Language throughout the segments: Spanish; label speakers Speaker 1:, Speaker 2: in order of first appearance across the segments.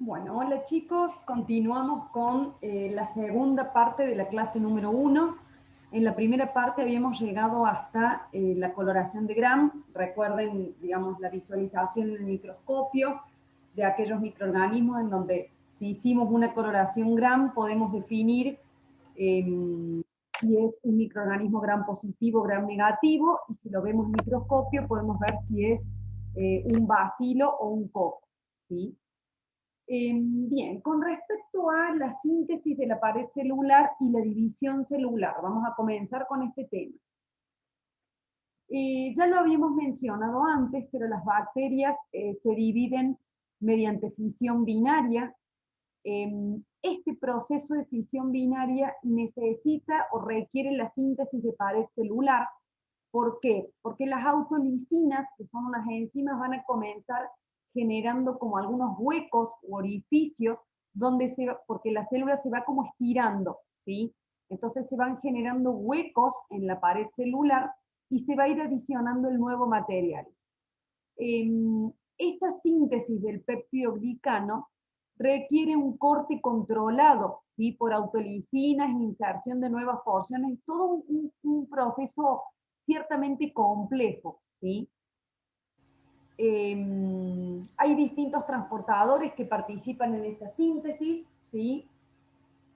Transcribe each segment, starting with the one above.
Speaker 1: Bueno, hola chicos, continuamos con la segunda parte de la clase número 1. En la primera parte habíamos llegado hasta la coloración de Gram. Recuerden, digamos, la visualización en el microscopio de aquellos microorganismos en donde si hicimos una coloración Gram podemos definir si es un microorganismo Gram positivo, Gram negativo, y si lo vemos en microscopio podemos ver si es un bacilo o un coco, ¿sí? Bien, con respecto a la síntesis de la pared celular y la división celular, vamos a comenzar con este tema. Ya lo habíamos mencionado antes, pero las bacterias se dividen mediante fisión binaria. Este proceso de fisión binaria necesita o requiere la síntesis de pared celular. ¿Por qué? Porque las autolisinas, que son unas enzimas, van a comenzar generando como algunos huecos u orificios, porque la célula se va como estirando, ¿sí? Entonces se van generando huecos en la pared celular y se va a ir adicionando el nuevo material. Esta síntesis del peptidoglicano requiere un corte controlado, ¿sí? Por autolisinas, inserción de nuevas porciones, todo un proceso ciertamente complejo, ¿sí? Hay distintos transportadores que participan en esta síntesis, ¿sí?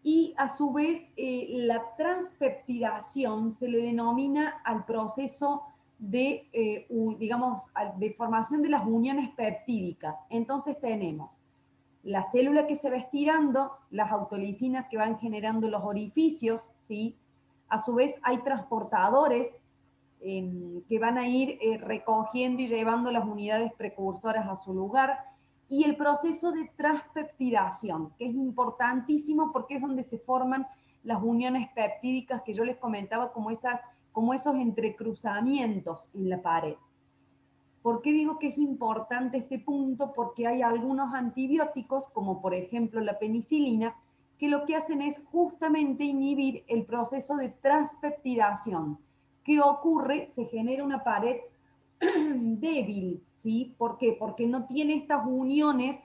Speaker 1: Y a su vez la transpeptidación se le denomina al proceso de, digamos, de formación de las uniones peptídicas. Entonces tenemos la célula que se va estirando, las autolisinas que van generando los orificios, ¿sí? A su vez hay transportadores que van a ir recogiendo y llevando las unidades precursoras a su lugar, y el proceso de transpeptidación, que es importantísimo porque es donde se forman las uniones peptídicas que yo les comentaba, como esos entrecruzamientos en la pared. ¿Por qué digo que es importante este punto? Porque hay algunos antibióticos, como por ejemplo la penicilina, que lo que hacen es justamente inhibir el proceso de transpeptidación. ¿Qué ocurre? Se genera una pared débil, ¿sí? ¿Por qué? Porque no tiene estas uniones.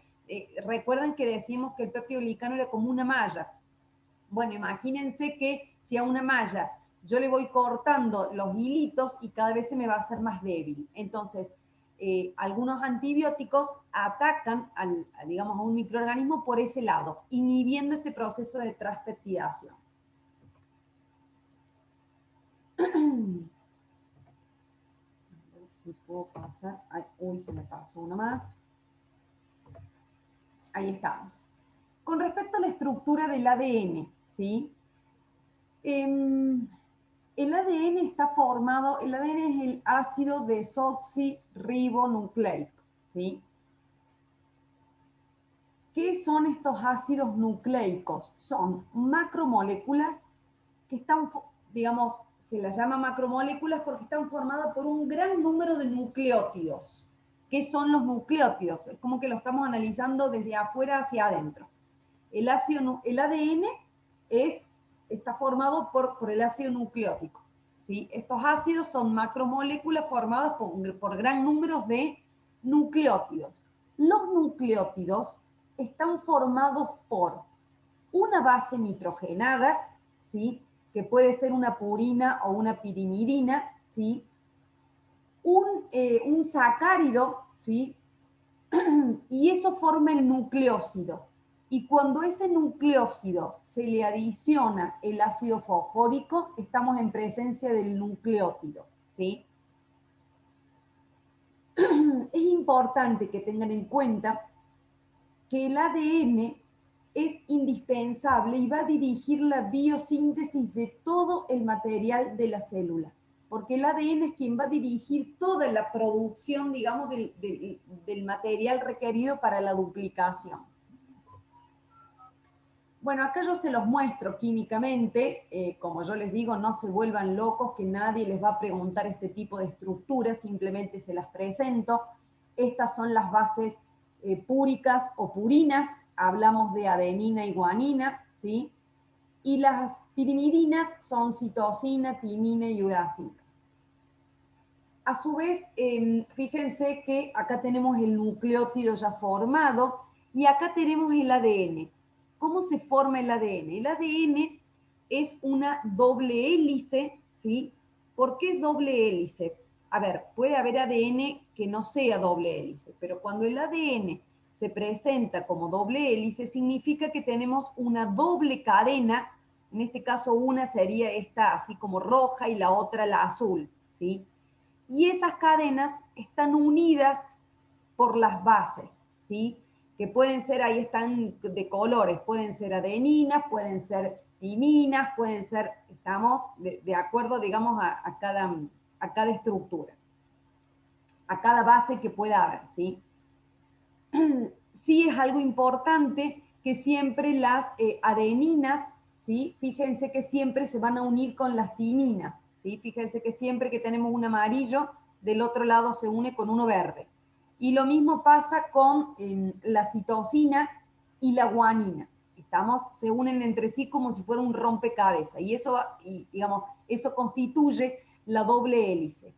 Speaker 1: Recuerdan que decimos que el peptidoglicano era como una malla. Bueno, imagínense que si a una malla yo le voy cortando los hilitos y cada vez se me va a hacer más débil. Entonces, algunos antibióticos atacan digamos, a un microorganismo por ese lado, inhibiendo este proceso de transpeptidación. A ver si puedo pasar. Ay, uy, se me pasó uno más. Ahí estamos. Con respecto a la estructura del ADN, ¿sí? El ADN está formado, el ADN es el ácido desoxirribonucleico, ¿sí? ¿Qué son estos ácidos nucleicos? Son macromoléculas que están, digamos, se las llama macromoléculas porque están formadas por un gran número de nucleótidos. ¿Qué son los nucleótidos? Es como que lo estamos analizando desde afuera hacia adentro. El ADN está formado por el ácido nucleótico, ¿sí? Estos ácidos son macromoléculas formadas por gran número de nucleótidos. Los nucleótidos están formados por una base nitrogenada, ¿sí? Que puede ser una purina o una pirimidina, ¿sí? Un sacárido, ¿sí? Y eso forma el nucleósido. Y cuando ese nucleósido se le adiciona el ácido fosfórico, estamos en presencia del nucleótido, ¿sí? Es importante que tengan en cuenta que el ADN es indispensable y va a dirigir la biosíntesis de todo el material de la célula, porque el ADN es quien va a dirigir toda la producción, digamos, del material requerido para la duplicación. Bueno, acá yo se los muestro químicamente, como yo les digo, no se vuelvan locos, que nadie les va a preguntar este tipo de estructuras, simplemente se las presento. Estas son las bases púricas o purinas, hablamos de adenina y guanina, ¿sí? Y las pirimidinas son citosina, timina y uracila. A su vez, fíjense que acá tenemos el nucleótido ya formado, Y acá tenemos el ADN. ¿Cómo se forma el ADN? El ADN es una doble hélice, ¿sí? ¿Por qué es doble hélice? A ver, puede haber ADN que no sea doble hélice, pero cuando el ADN se presenta como doble hélice, significa que tenemos una doble cadena. En este caso, una sería esta así como roja y la otra la azul, ¿sí? Y esas cadenas están unidas por las bases, ¿sí? Que pueden ser, ahí están de colores, pueden ser adeninas, pueden ser timinas, pueden ser, estamos de acuerdo, digamos, a cada estructura, a cada base que pueda haber, ¿sí? Sí es algo importante que siempre las adeninas, ¿sí? Fíjense que siempre se van a unir con las timinas, ¿sí? Fíjense que siempre que tenemos un amarillo, del otro lado se une con uno verde. Y lo mismo pasa con la citosina y la guanina. Estamos, se unen entre sí como si fuera un rompecabezas. Y eso, digamos, eso constituye la doble hélice.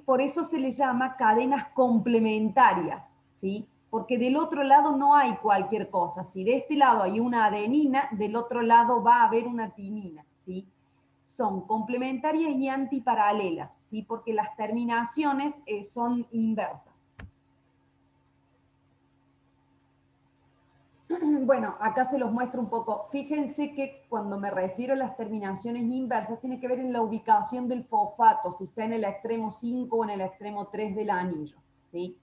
Speaker 1: Por eso se le llama cadenas complementarias, ¿sí? Porque del otro lado no hay cualquier cosa. Si de este lado hay una adenina, del otro lado va a haber una timina, ¿sí? Son complementarias y antiparalelas, ¿sí? Porque las terminaciones son inversas. Bueno, acá se los muestro un poco. Fíjense que cuando me refiero a las terminaciones inversas, tiene que ver en la ubicación del fosfato, si está en el extremo 5 o en el extremo 3 del anillo, ¿sí?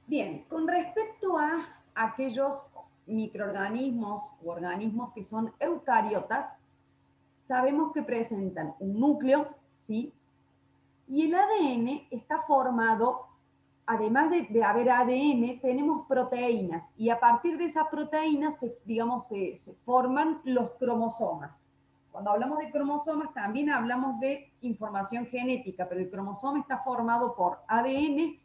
Speaker 1: Bien, con respecto a aquellos microorganismos u organismos que son eucariotas, sabemos que presentan un núcleo, ¿sí? Y el ADN está formado, además de haber ADN, tenemos proteínas, y a partir de esas proteínas, se forman los cromosomas. Cuando hablamos de cromosomas, también hablamos de información genética, pero el cromosoma está formado por ADN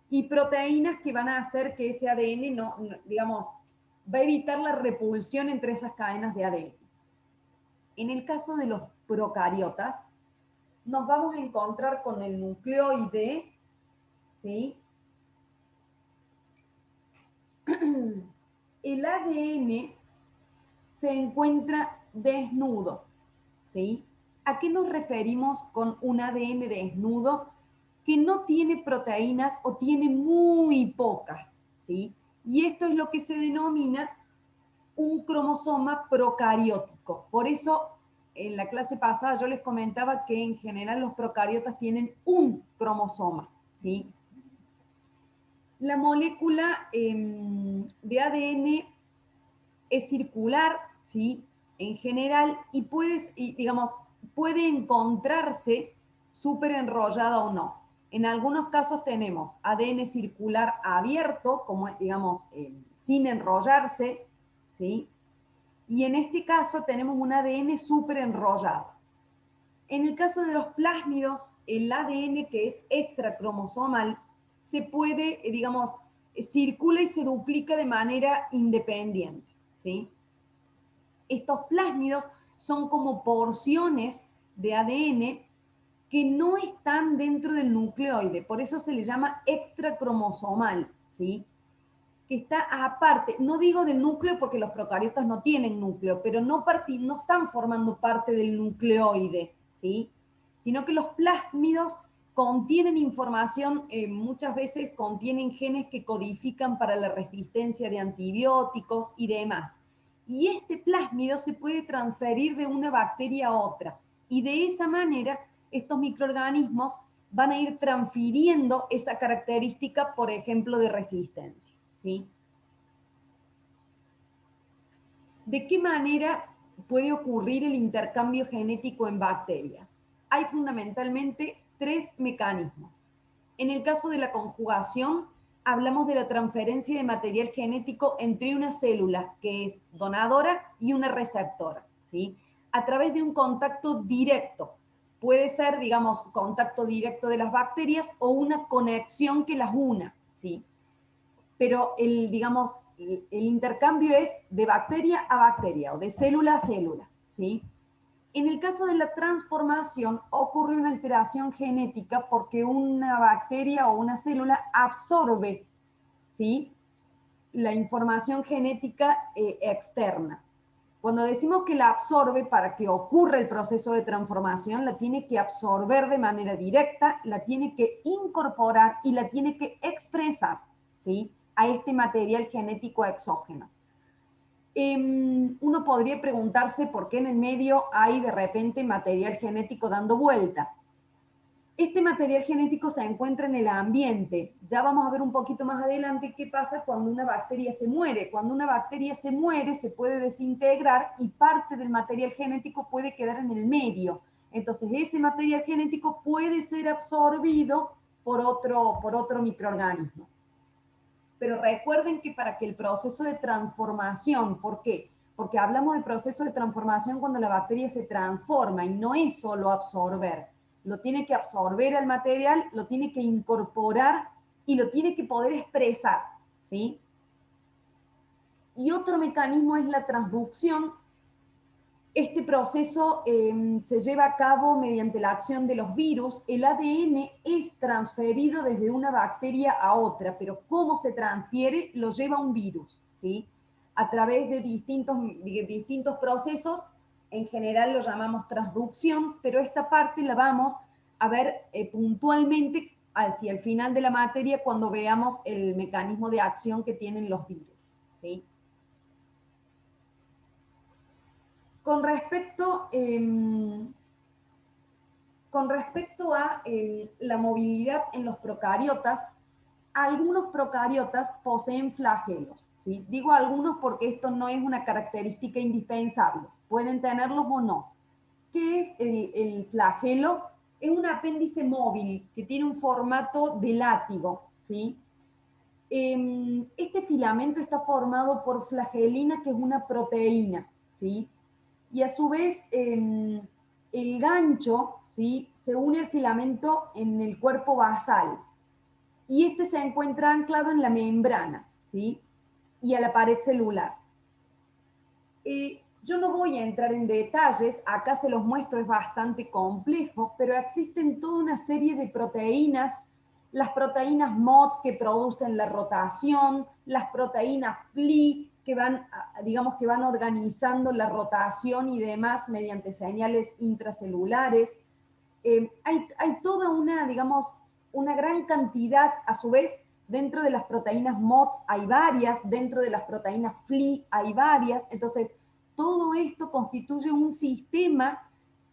Speaker 1: y proteínas que van a hacer que ese ADN digamos, va a evitar la repulsión entre esas cadenas de ADN. En el caso de los procariotas, nos vamos a encontrar con el nucleoide, ¿sí? El ADN se encuentra desnudo, ¿sí? ¿A qué nos referimos con un ADN desnudo? Que no tiene proteínas o tiene muy pocas, ¿sí? Y esto es lo que se denomina un cromosoma procariótico. Por eso, en la clase pasada yo les comentaba que en general los procariotas tienen un cromosoma, ¿sí? La molécula de ADN es circular, ¿sí? En general, digamos, puede encontrarse súper enrollada o no. En algunos casos tenemos ADN circular abierto, como digamos, sin enrollarse, ¿sí? Y en este caso tenemos un ADN súper enrollado. En el caso de los plásmidos, el ADN que es extracromosomal se puede, digamos, circula y se duplica de manera independiente, ¿sí? Estos plásmidos son como porciones de ADN que no están dentro del nucleoide, por eso se le llama extracromosomal, ¿sí? Que está aparte, no digo del núcleo porque los procariotas no tienen núcleo, pero no están formando parte del nucleoide, ¿sí? Sino que los plásmidos contienen información, muchas veces contienen genes que codifican para la resistencia de antibióticos y demás. Y este plásmido se puede transferir de una bacteria a otra. Y de esa manera, estos microorganismos van a ir transfiriendo esa característica, por ejemplo, de resistencia, ¿sí? ¿De qué manera puede ocurrir el intercambio genético en bacterias? Hay fundamentalmente tres mecanismos. En el caso de la conjugación, hablamos de la transferencia de material genético entre una célula que es donadora y una receptora, ¿sí? A través de un contacto directo. Puede ser, digamos, contacto directo de las bacterias o una conexión que las una, ¿sí? Pero digamos, el intercambio es de bacteria a bacteria o de célula a célula, ¿sí? En el caso de la transformación ocurre una alteración genética porque una bacteria o una célula absorbe, ¿sí?, la información genética externa. Cuando decimos que la absorbe, para que ocurra el proceso de transformación, la tiene que absorber de manera directa, la tiene que incorporar y la tiene que expresar, ¿sí?, a este material genético exógeno. Uno podría preguntarse por qué en el medio hay de repente material genético dando vuelta. Este material genético se encuentra en el ambiente. Ya vamos a ver un poquito más adelante qué pasa cuando una bacteria se muere. Cuando una bacteria se muere, se puede desintegrar y parte del material genético puede quedar en el medio. Entonces, ese material genético puede ser absorbido por otro microorganismo. Pero recuerden que para que el proceso de transformación, ¿por qué? Porque hablamos de proceso de transformación cuando la bacteria se transforma y no es solo absorber. Lo tiene que absorber al material, lo tiene que incorporar y lo tiene que poder expresar, ¿sí? Y otro mecanismo es la transducción. Este proceso se lleva a cabo mediante la acción de los virus. El ADN es transferido desde una bacteria a otra, pero cómo se transfiere lo lleva un virus, ¿sí?, a través de distintos procesos. En general lo llamamos transducción, pero esta parte la vamos a ver puntualmente hacia el final de la materia cuando veamos el mecanismo de acción que tienen los virus, ¿sí? Con respecto, con respecto a la movilidad en los procariotas, algunos procariotas poseen flagelos, ¿sí? Digo algunos porque esto no es una característica indispensable, pueden tenerlos o no. ¿Qué es el flagelo? Es un apéndice móvil que tiene un formato de látigo, ¿sí? Este filamento está formado por flagelina, que es una proteína, ¿sí? Y a su vez el gancho, ¿sí?, se une al filamento en el cuerpo basal y este se encuentra anclado en la membrana, ¿sí?, y a la pared celular. Yo no voy a entrar en detalles, acá se los muestro, es bastante complejo, pero existen toda una serie de proteínas, las proteínas MOD que producen la rotación, las proteínas FLI que van, digamos, que van organizando la rotación y demás mediante señales intracelulares. Hay toda una, digamos, una gran cantidad, a su vez, dentro de las proteínas MOD hay varias, dentro de las proteínas FLI hay varias, entonces todo esto constituye un sistema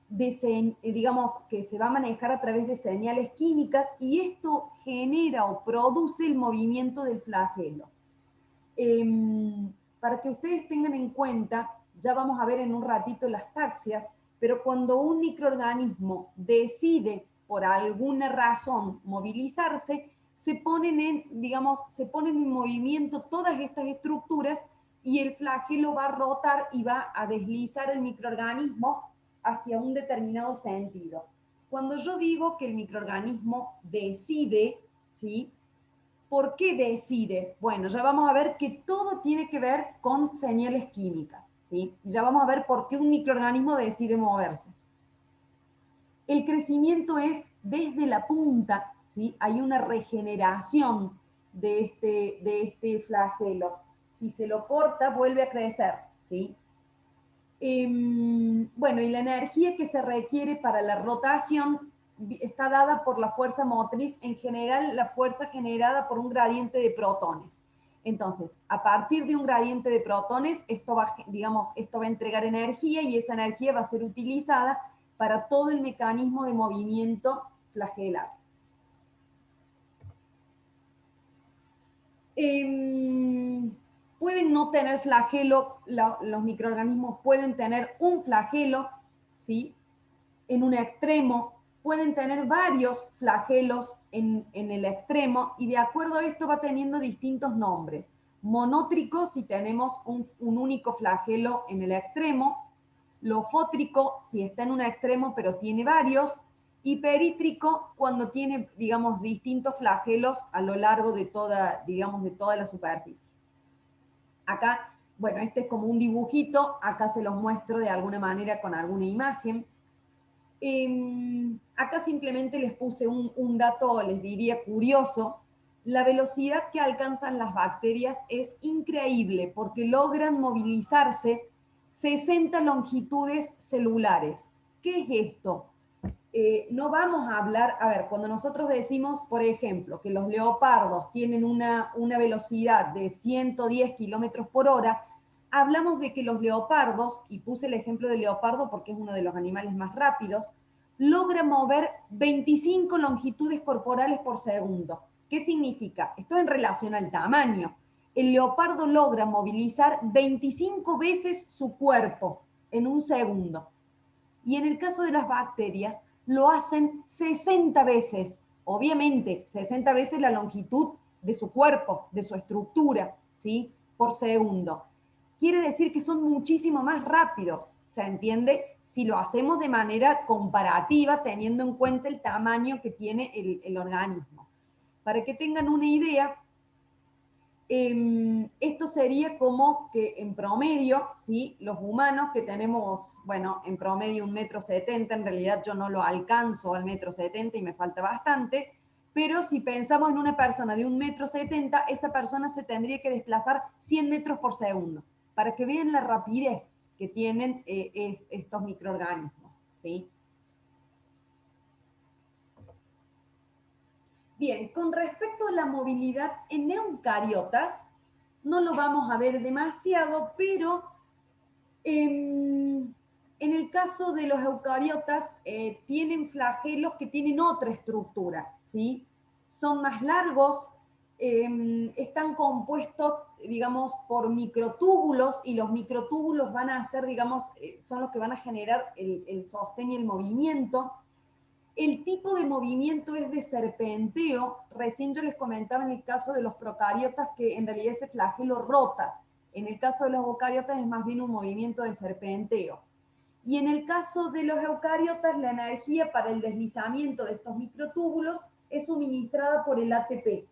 Speaker 1: de, digamos, que se va a manejar a través de señales químicas y esto genera o produce el movimiento del flagelo. Para que ustedes tengan en cuenta, ya vamos a ver en un ratito las taxias, pero cuando un microorganismo decide por alguna razón movilizarse, se ponen se ponen en movimiento todas estas estructuras y el flagelo va a rotar y va a deslizar el microorganismo hacia un determinado sentido. Cuando yo digo que el microorganismo decide, ¿sí?, ¿por qué decide? Bueno, ya vamos a ver que todo tiene que ver con señales químicas, ¿sí? Y ya vamos a ver por qué un microorganismo decide moverse. El crecimiento es desde la punta, ¿sí? Hay una regeneración de este flagelo. Si se lo corta, vuelve a crecer, ¿sí? Bueno, y la energía que se requiere para la rotación está dada por la fuerza motriz, en general la fuerza generada por un gradiente de protones. Entonces, a partir de un gradiente de protones, esto va, digamos, esto va a entregar energía y esa energía va a ser utilizada para todo el mecanismo de movimiento flagelar. Pueden no tener flagelo, los microorganismos pueden tener un flagelo, ¿sí?, en un extremo, pueden tener varios flagelos en el extremo y de acuerdo a esto va teniendo distintos nombres. Monótrico si tenemos un único flagelo en el extremo, lofótrico si está en un extremo pero tiene varios, y perítrico cuando tiene, digamos, distintos flagelos a lo largo de toda, digamos, de toda la superficie. Acá Bueno, este es como un dibujito, acá se los muestro de alguna manera con alguna imagen. Acá simplemente les puse un dato, les diría curioso. La velocidad que alcanzan las bacterias es increíble porque logran movilizarse 60 longitudes celulares. ¿Qué es esto? No vamos a hablar, a ver, cuando nosotros decimos, por ejemplo, que los leopardos tienen una velocidad de 110 kilómetros por hora, hablamos de que los leopardos, y puse el ejemplo del leopardo porque es uno de los animales más rápidos, logra mover 25 longitudes corporales por segundo. ¿Qué significa? Esto en relación al tamaño. El leopardo logra movilizar 25 veces su cuerpo en un segundo. Y en el caso de las bacterias, lo hacen 60 veces. Obviamente, 60 veces la longitud de su cuerpo, de su estructura, ¿sí? Por segundo. Quiere decir que son muchísimo más rápidos, ¿se entiende? Si lo hacemos de manera comparativa, teniendo en cuenta el tamaño que tiene el organismo. Para que tengan una idea, esto sería como que en promedio, ¿sí? Los humanos que tenemos, bueno, en promedio 1,70 m, en realidad yo no lo alcanzo al 1,70 m y me falta bastante, pero si pensamos en una persona de 1,70 m, esa persona se tendría que desplazar 100 metros por segundo, para que vean la rapidez que tienen estos microorganismos, ¿sí? Bien, con respecto a la movilidad en eucariotas, no lo vamos a ver demasiado, pero en el caso de los eucariotas tienen flagelos que tienen otra estructura, ¿sí? Son más largos, están compuestos, digamos, por microtúbulos y los microtúbulos van a hacer, digamos, son los que van a generar el sostén y el movimiento. El tipo de movimiento es de serpenteo. Recién yo les comentaba en el caso de los procariotas que en realidad ese flagelo rota. En el caso de los eucariotas es más bien un movimiento de serpenteo. Y en el caso de los eucariotas, la energía para el deslizamiento de estos microtúbulos es suministrada por el ATP.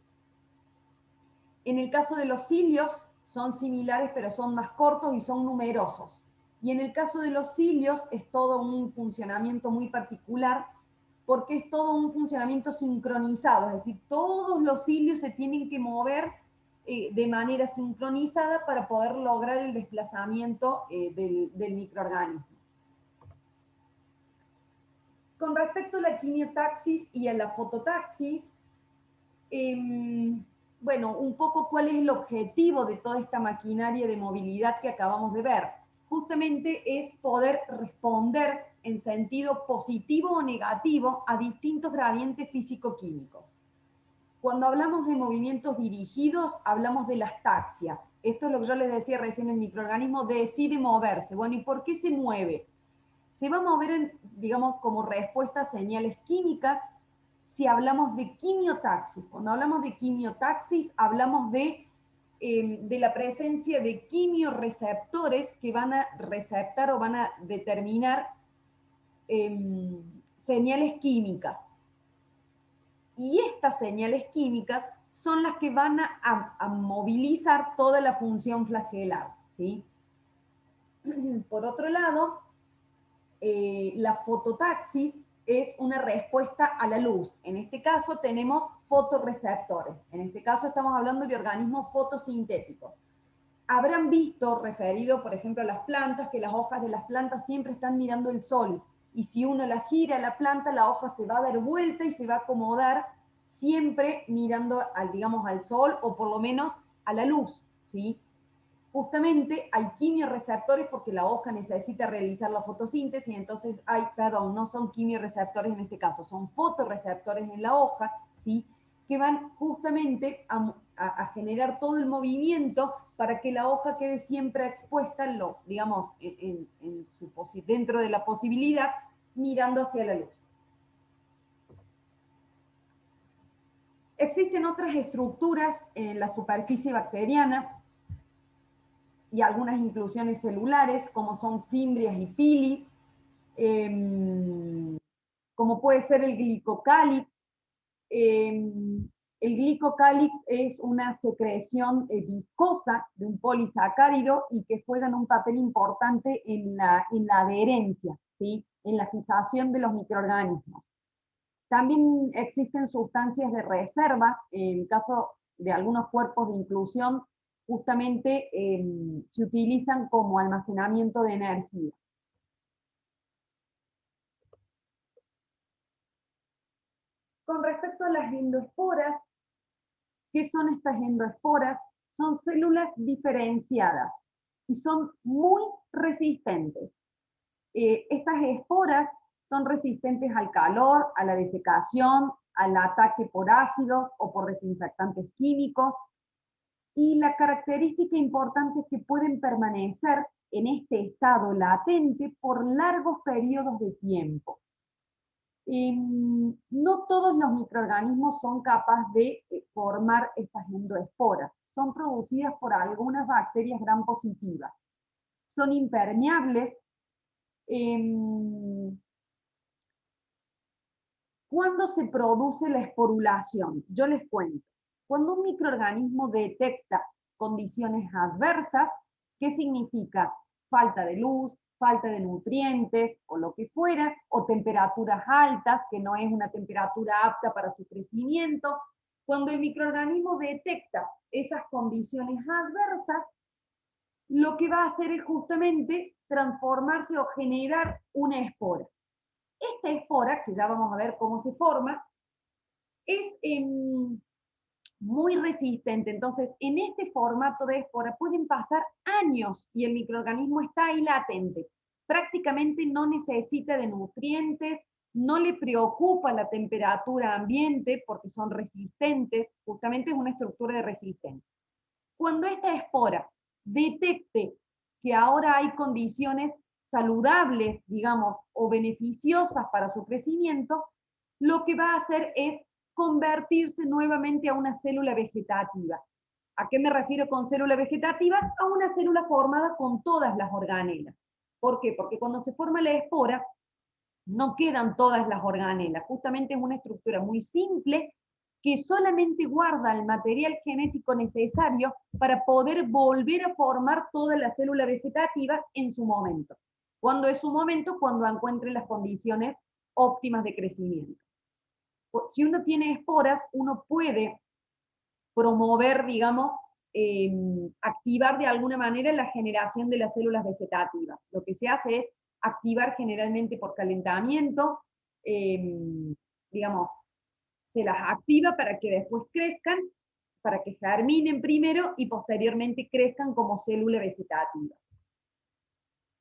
Speaker 1: En el caso de los cilios, son similares, pero son más cortos y son numerosos. Y en el caso de los cilios es todo un funcionamiento muy particular porque es todo un funcionamiento sincronizado, es decir, todos los cilios se tienen que mover de manera sincronizada para poder lograr el desplazamiento del microorganismo. Con respecto a la quimiotaxis y a la fototaxis, bueno, un poco cuál es el objetivo de toda esta maquinaria de movilidad que acabamos de ver. Justamente es poder responder en sentido positivo o negativo a distintos gradientes físico-químicos. Cuando hablamos de movimientos dirigidos, hablamos de las taxias. Esto es lo que yo les decía recién, el microorganismo decide moverse. Bueno, ¿y por qué se mueve? Se va a mover, digamos, como respuesta a señales químicas. Si hablamos de quimiotaxis, cuando hablamos de quimiotaxis, hablamos de la presencia de quimioreceptores que van a receptar o van a determinar señales químicas. Y estas señales químicas son las que van a movilizar toda la función flagelar, ¿sí? Por otro lado, la fototaxis es una respuesta a la luz. En este caso tenemos fotorreceptores. En este caso estamos hablando de organismos fotosintéticos. Habrán visto, referido por ejemplo a las plantas, que las hojas de las plantas siempre están mirando el sol. Y si uno la gira a la planta, la hoja se va a dar vuelta y se va a acomodar siempre mirando al, digamos, al sol o por lo menos a la luz, ¿sí? Justamente hay quimioreceptores porque la hoja necesita realizar la fotosíntesis, entonces hay, perdón, no son quimioreceptores en este caso, son fotorreceptores en la hoja, ¿sí? Que van justamente a generar todo el movimiento para que la hoja quede siempre expuesta, digamos, dentro de la posibilidad, mirando hacia la luz. Existen otras estructuras en la superficie bacteriana y algunas inclusiones celulares, como son fimbrias y pilis, como puede ser el glicocálix. El glicocálix es una secreción viscosa de un polisacárido y que juegan un papel importante en la adherencia, ¿sí? En la fijación de los microorganismos. También existen sustancias de reserva, en el caso de algunos cuerpos de inclusión, justamente se utilizan como almacenamiento de energía. Con respecto a las endoesporas, ¿qué son estas endoesporas? Son células diferenciadas y son muy resistentes. Estas esporas son resistentes al calor, a la desecación, al ataque por ácidos o por desinfectantes químicos. Y la característica importante es que pueden permanecer en este estado latente por largos periodos de tiempo. No todos los microorganismos son capaces de formar estas endoesporas. Son producidas por algunas bacterias gram positivas. Son impermeables. ¿Cuándo se produce la esporulación? Yo les cuento. Cuando un microorganismo detecta condiciones adversas, ¿qué significa? Falta de luz, falta de nutrientes o lo que fuera, o temperaturas altas, que no es una temperatura apta para su crecimiento. Cuando el microorganismo detecta esas condiciones adversas, lo que va a hacer es justamente transformarse o generar una espora. Esta espora, que ya vamos a ver cómo se forma, es muy resistente. Entonces, en este formato de espora pueden pasar años y el microorganismo está ahí latente. Prácticamente no necesita de nutrientes, no le preocupa la temperatura ambiente porque son resistentes, justamente es una estructura de resistencia. Cuando esta espora detecte que ahora hay condiciones saludables, digamos, o beneficiosas para su crecimiento, lo que va a hacer es convertirse nuevamente a una célula vegetativa. ¿A qué me refiero con célula vegetativa? A una célula formada con todas las organelas. ¿Por qué? Porque cuando se forma la espora, no quedan todas las organelas. Justamente es una estructura muy simple que solamente guarda el material genético necesario para poder volver a formar toda la célula vegetativa en su momento. ¿Cuándo es su momento? Cuando encuentre las condiciones óptimas de crecimiento. Si uno tiene esporas, uno puede promover, digamos, activar de alguna manera la generación de las células vegetativas. Lo que se hace es activar generalmente por calentamiento, digamos, se las activa para que después crezcan, para que germinen primero y posteriormente crezcan como célula vegetativa.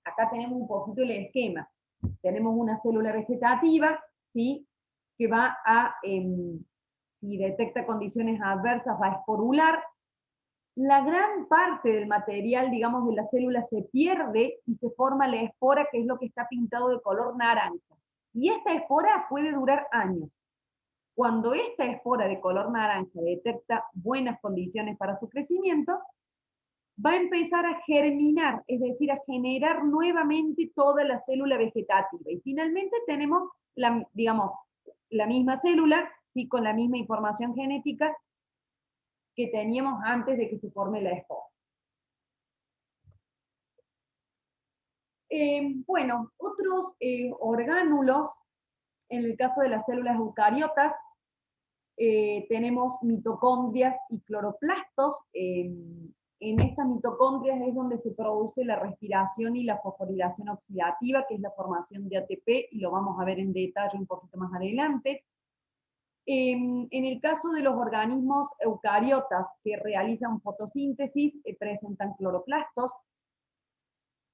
Speaker 1: Acá tenemos un poquito el esquema. Tenemos una célula vegetativa, ¿sí? Que va a, si detecta condiciones adversas, va a esporular. La gran parte del material, digamos, de la célula se pierde y se forma la espora, que es lo que está pintado de color naranja. Y esta espora puede durar años. Cuando esta espora de color naranja detecta buenas condiciones para su crecimiento, va a empezar a germinar, es decir, a generar nuevamente toda la célula vegetativa. Y finalmente tenemos, digamos, la misma célula, ¿sí? Con la misma información genética que teníamos antes de que se forme la espora. Bueno, otros orgánulos, en el caso de las células eucariotas, tenemos mitocondrias y cloroplastos. En estas mitocondrias es donde se produce la respiración y la fosforilación oxidativa, que es la formación de ATP, y lo vamos a ver en detalle un poquito más adelante. En el caso de los organismos eucariotas que realizan fotosíntesis, presentan cloroplastos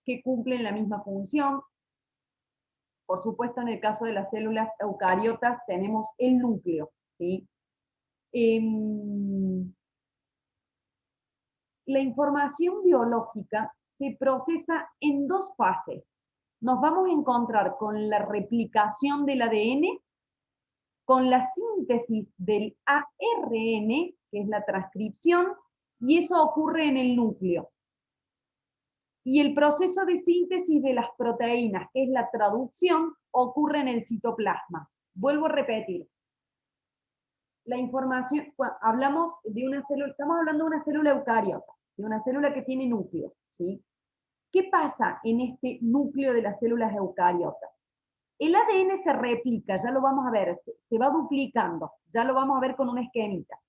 Speaker 1: que cumplen la misma función. Por supuesto, en el caso de las células eucariotas tenemos el núcleo, ¿sí? La información biológica se procesa en dos fases. Nos vamos a encontrar con la replicación del ADN, con la síntesis del ARN, que es la transcripción, y eso ocurre en el núcleo. Y el proceso de síntesis de las proteínas, que es la traducción, ocurre en el citoplasma. Vuelvo a repetir. la información, hablamos de una célula, estamos hablando de una célula eucariota, de una célula que tiene núcleo, ¿sí? ¿Qué pasa en este núcleo de las células eucariotas? El ADN se replica, ya lo vamos a ver, se va duplicando, ya lo vamos a ver con una esquemita.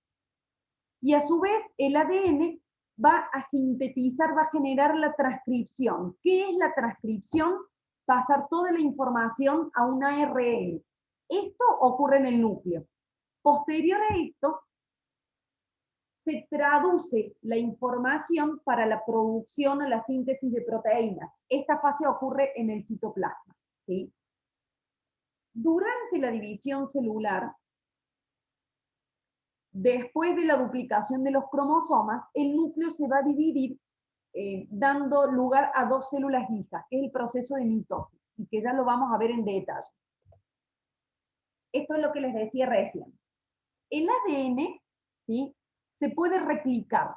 Speaker 1: Y a su vez, el ADN va a sintetizar, va a generar la transcripción. ¿Qué es la transcripción? Pasar toda la información a un ARN. Esto ocurre en el núcleo. Posterior a esto, se traduce la información para la producción o la síntesis de proteínas. Esta fase ocurre en el citoplasma, ¿sí? Durante la división celular, después de la duplicación de los cromosomas, el núcleo se va a dividir dando lugar a dos células hijas, que es el proceso de mitosis, y que ya lo vamos a ver en detalle. Esto es lo que les decía recién. El ADN, ¿sí?, se puede replicar.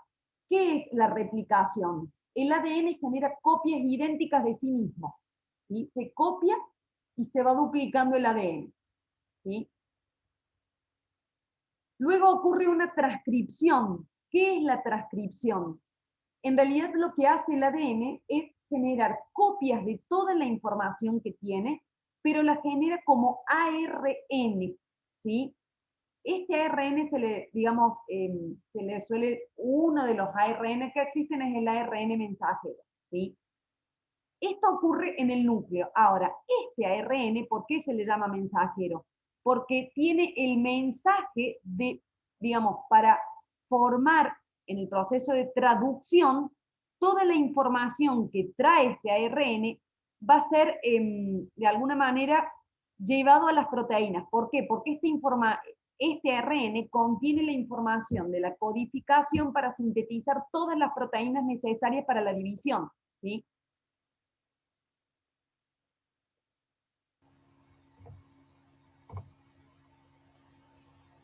Speaker 1: ¿Qué es la replicación? El ADN genera copias idénticas de sí mismo, ¿sí? Se copia y se va duplicando el ADN, ¿sí? Luego ocurre una transcripción. ¿Qué es la transcripción? En realidad lo que hace el ADN es generar copias de toda la información que tiene, pero la genera como ARN, ¿sí? Este ARN se le, digamos, se le suele, uno de los ARN que existen es el ARN mensajero, ¿sí? Esto ocurre en el núcleo. Ahora, este ARN, ¿por qué se le llama mensajero? Porque tiene el mensaje de, digamos, para formar en el proceso de traducción, toda la información que trae este ARN va a ser, de alguna manera, llevado a las proteínas. ¿Por qué? Porque este ARN contiene la información de la codificación para sintetizar todas las proteínas necesarias para la división, ¿sí?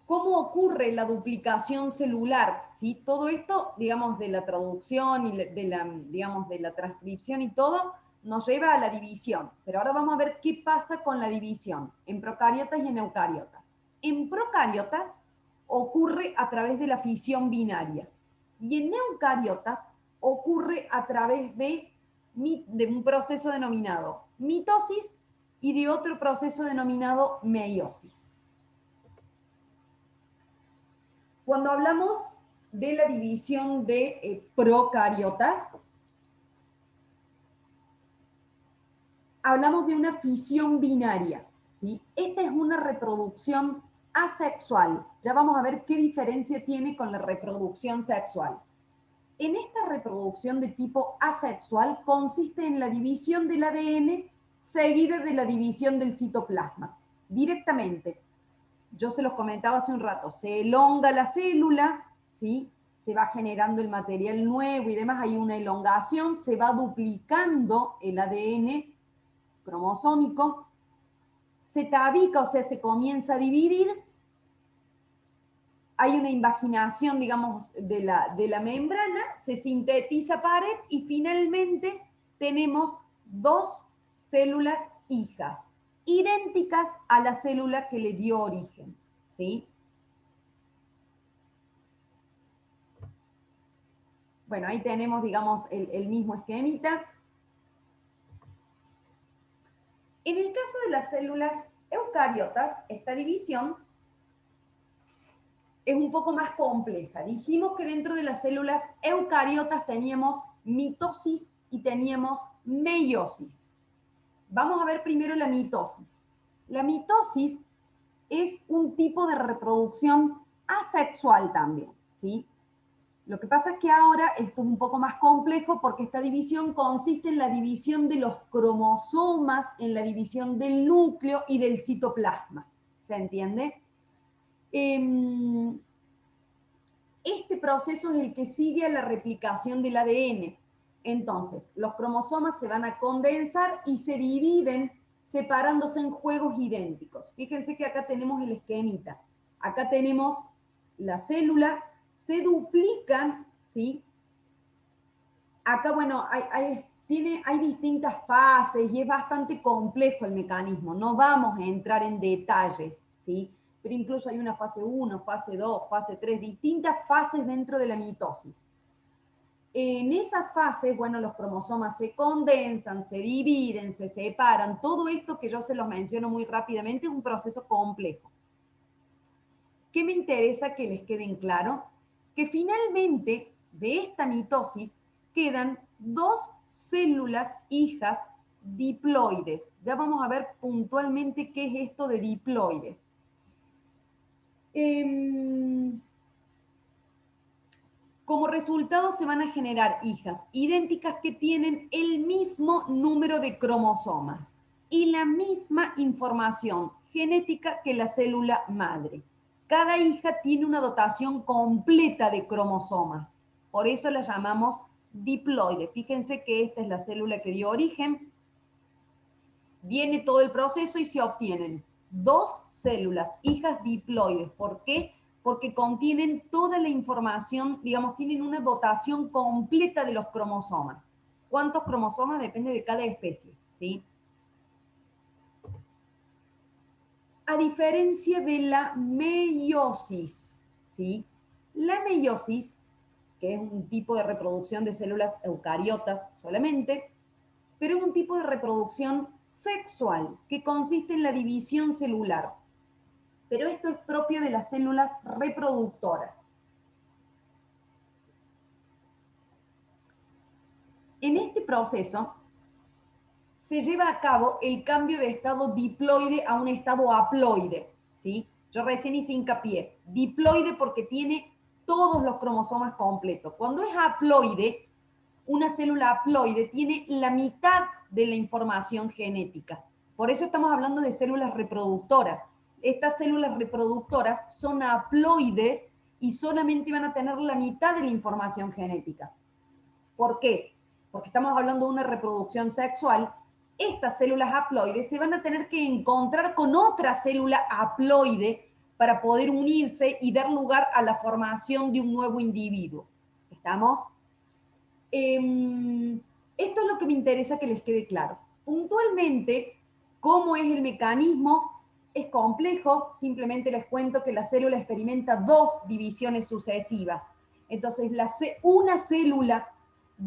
Speaker 1: ¿Cómo ocurre la duplicación celular? ¿Sí? Todo esto, digamos, de la traducción y digamos, de la transcripción y todo, nos lleva a la división. Pero ahora vamos a ver qué pasa con la división en procariotas y en eucariotas. En procariotas ocurre a través de la fisión binaria y en eucariotas ocurre a través de un proceso denominado mitosis y de otro proceso denominado meiosis. Cuando hablamos de la división de procariotas, hablamos de una fisión binaria, ¿sí? Esta es una reproducción asexual. Ya vamos a ver qué diferencia tiene con la reproducción sexual. En esta reproducción de tipo asexual consiste en la división del ADN seguida de la división del citoplasma. Directamente, yo se los comentaba hace un rato, se elonga la célula, ¿sí? Se va generando el material nuevo y demás, hay una elongación, se va duplicando el ADN cromosómico, se tabica, o sea, se comienza a dividir, hay una invaginación, digamos, de la membrana, se sintetiza pared y finalmente tenemos dos células hijas, idénticas a la célula que le dio origen, ¿sí? Bueno, ahí tenemos, digamos, el mismo esquemita. En el caso de las células eucariotas, esta división es un poco más compleja. Dijimos que dentro de las células eucariotas teníamos mitosis y teníamos meiosis. Vamos a ver primero la mitosis. La mitosis es un tipo de reproducción asexual también, ¿sí? Lo que pasa es que ahora esto es un poco más complejo porque esta división consiste en la división de los cromosomas, en la división del núcleo y del citoplasma. ¿Se entiende? Este proceso es el que sigue a la replicación del ADN. Entonces, los cromosomas se van a condensar y se dividen separándose en juegos idénticos. Fíjense que acá tenemos el esquemita. Acá tenemos la célula, se duplican, ¿sí? Acá, bueno, hay distintas fases y es bastante complejo el mecanismo. No vamos a entrar en detalles, ¿sí? pero incluso hay una fase 1, fase 2, fase 3, distintas fases dentro de la mitosis. En esas fases, bueno, los cromosomas se condensan, se dividen, se separan, todo esto que yo se los menciono muy rápidamente es un proceso complejo. ¿Qué me interesa que les queden claro? Que finalmente de esta mitosis quedan dos células hijas diploides. Ya vamos a ver puntualmente qué es esto de diploides. Como resultado se van a generar hijas idénticas que tienen el mismo número de cromosomas y la misma información genética que la célula madre. Cada hija tiene una dotación completa de cromosomas, por eso la llamamos diploide. Fíjense que esta es la célula que dio origen, viene todo el proceso y se obtienen dos células hijas diploides. ¿Por qué? Porque contienen toda la información, digamos, tienen una dotación completa de los cromosomas. ¿Cuántos cromosomas? Depende de cada especie, ¿sí? A diferencia de la meiosis, ¿sí? La meiosis, que es un tipo de reproducción de células eucariotas solamente, pero es un tipo de reproducción sexual que consiste en la división celular. Pero esto es propio de las células reproductoras. En este proceso se lleva a cabo el cambio de estado diploide a un estado haploide, ¿sí? Yo recién hice hincapié, diploide porque tiene todos los cromosomas completos. Cuando es haploide, una célula haploide tiene la mitad de la información genética. Por eso estamos hablando de células reproductoras. Estas células reproductoras son haploides y solamente van a tener la mitad de la información genética. ¿Por qué? Porque estamos hablando de una reproducción sexual. Estas células haploides se van a tener que encontrar con otra célula haploide para poder unirse y dar lugar a la formación de un nuevo individuo. ¿Estamos? Esto es lo que me interesa que les quede claro. Puntualmente, ¿cómo es el mecanismo? Es complejo, simplemente les cuento que la célula experimenta dos divisiones sucesivas. Entonces, una célula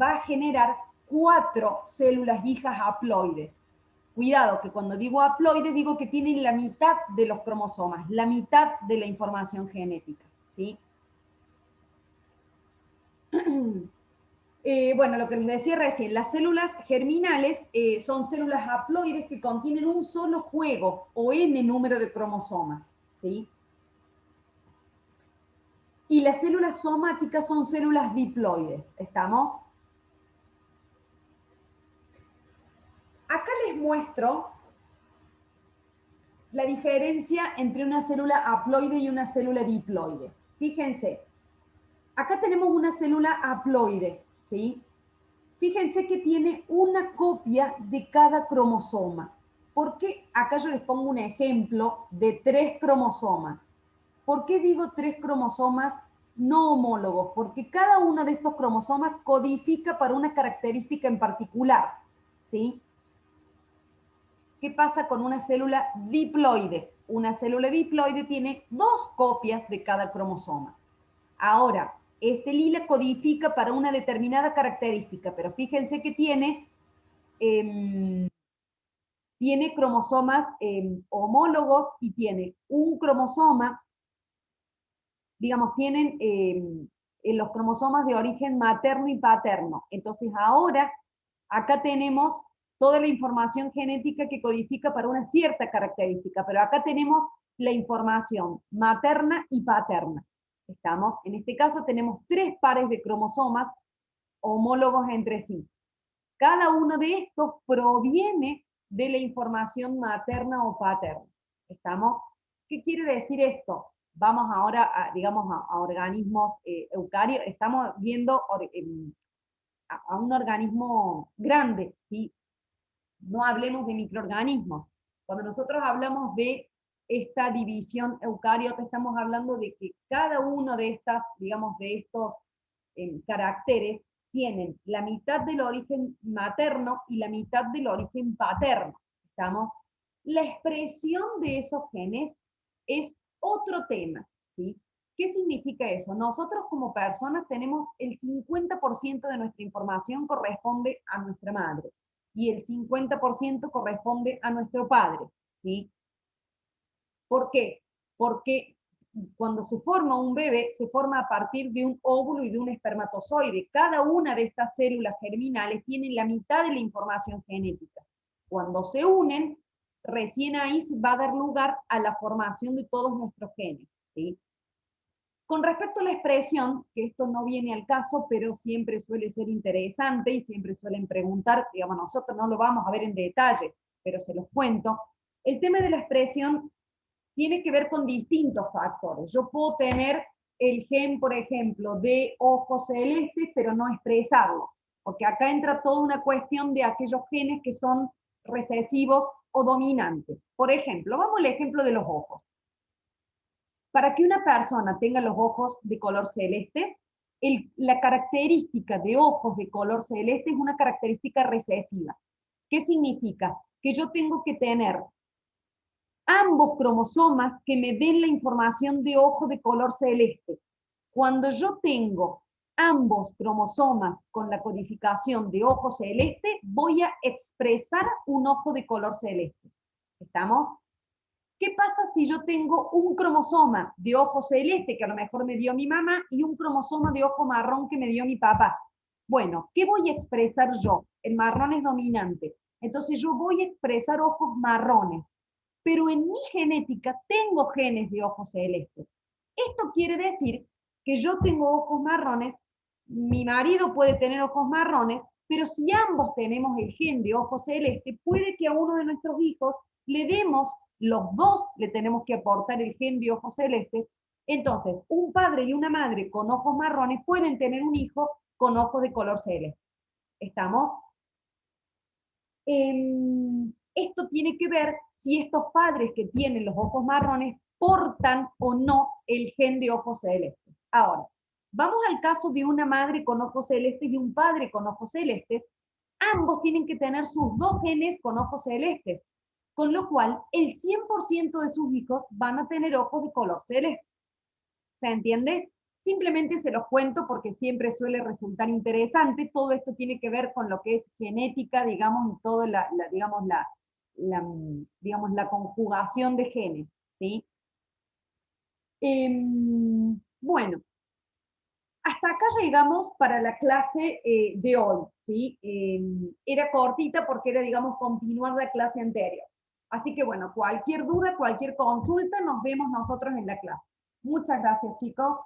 Speaker 1: va a generar 4 células hijas haploides. Cuidado, que cuando digo haploides, digo que tienen la mitad de los cromosomas, la mitad de la información genética, ¿sí? Bueno, lo que les decía recién, las células germinales son células haploides que contienen un solo juego o n número de cromosomas, ¿sí? Y las células somáticas son células diploides, ¿estamos? Acá les muestro la diferencia entre una célula haploide y una célula diploide. Fíjense, acá tenemos una célula haploide, ¿sí? Fíjense que tiene una copia de cada cromosoma. ¿Por qué? Acá yo les pongo un ejemplo de 3 cromosomas. ¿Por qué digo 3 cromosomas no homólogos? Porque cada uno de estos cromosomas codifica para una característica en particular, ¿sí? ¿Qué pasa con una célula diploide? Una célula diploide tiene 2 copias de cada cromosoma. Ahora, este lila codifica para una determinada característica, pero fíjense que tiene cromosomas homólogos y tiene un cromosoma, digamos, tienen los cromosomas de origen materno y paterno. Entonces ahora, acá tenemos toda la información genética que codifica para una cierta característica, pero acá tenemos la información materna y paterna. ¿Estamos? En este caso tenemos 3 pares de cromosomas homólogos entre sí. Cada uno de estos proviene de la información materna o paterna. ¿Estamos? ¿Qué quiere decir esto? Vamos ahora, digamos, a organismos eucarios. Estamos viendo a un organismo grande, ¿sí? No hablemos de microorganismos. Cuando nosotros hablamos de esta división eucariota, estamos hablando de que cada uno de estas, digamos, de estos caracteres tienen la mitad del origen materno y la mitad del origen paterno. ¿Estamos? La expresión de esos genes es otro tema, ¿sí? ¿Qué significa eso? Nosotros como personas tenemos el 50% de nuestra información corresponde a nuestra madre y el 50% corresponde a nuestro padre, ¿sí? ¿Por qué? Porque cuando se forma un bebé, se forma a partir de un óvulo y de un espermatozoide. Cada una de estas células germinales tiene la mitad de la información genética. Cuando se unen, recién ahí se va a dar lugar a la formación de todos nuestros genes, ¿sí? Con respecto a la expresión, que esto no viene al caso, pero siempre suele ser interesante y siempre suelen preguntar, digamos, nosotros no lo vamos a ver en detalle, pero se los cuento. El tema de la expresión tiene que ver con distintos factores. Yo puedo tener el gen, por ejemplo, de ojos celestes, pero no expresarlo, porque acá entra toda una cuestión de aquellos genes que son recesivos o dominantes. Por ejemplo, vamos al ejemplo de los ojos. Para que una persona tenga los ojos de color celestes, la característica de ojos de color celeste es una característica recesiva. ¿Qué significa? Que yo tengo que tener ambos cromosomas que me den la información de ojo de color celeste. Cuando yo tengo ambos cromosomas con la codificación de ojo celeste, voy a expresar un ojo de color celeste. ¿Estamos? ¿Qué pasa si yo tengo un cromosoma de ojo celeste que a lo mejor me dio mi mamá y un cromosoma de ojo marrón que me dio mi papá? Bueno, ¿qué voy a expresar yo? El marrón es dominante. Entonces yo voy a expresar ojos marrones. Pero en mi genética tengo genes de ojos celestes. Esto quiere decir que yo tengo ojos marrones, mi marido puede tener ojos marrones, pero si ambos tenemos el gen de ojos celeste, puede que a uno de nuestros hijos le demos, los dos le tenemos que aportar el gen de ojos celestes. Entonces, un padre y una madre con ojos marrones pueden tener un hijo con ojos de color celeste. ¿Estamos? Esto tiene que ver si estos padres que tienen los ojos marrones portan o no el gen de ojos celestes. Ahora, vamos al caso de una madre con ojos celestes y un padre con ojos celestes. Ambos tienen que tener sus dos genes con ojos celestes, con lo cual el 100% de sus hijos van a tener ojos de color celeste. ¿Se entiende? Simplemente se los cuento porque siempre suele resultar interesante. Todo esto tiene que ver con lo que es genética, digamos, y toda digamos, la conjugación de genes, ¿sí? Bueno, hasta acá llegamos para la clase de hoy, ¿sí? Era cortita porque era, digamos, continuar la clase anterior. Así que, bueno, cualquier duda, cualquier consulta, nos vemos nosotros en la clase. Muchas gracias, chicos.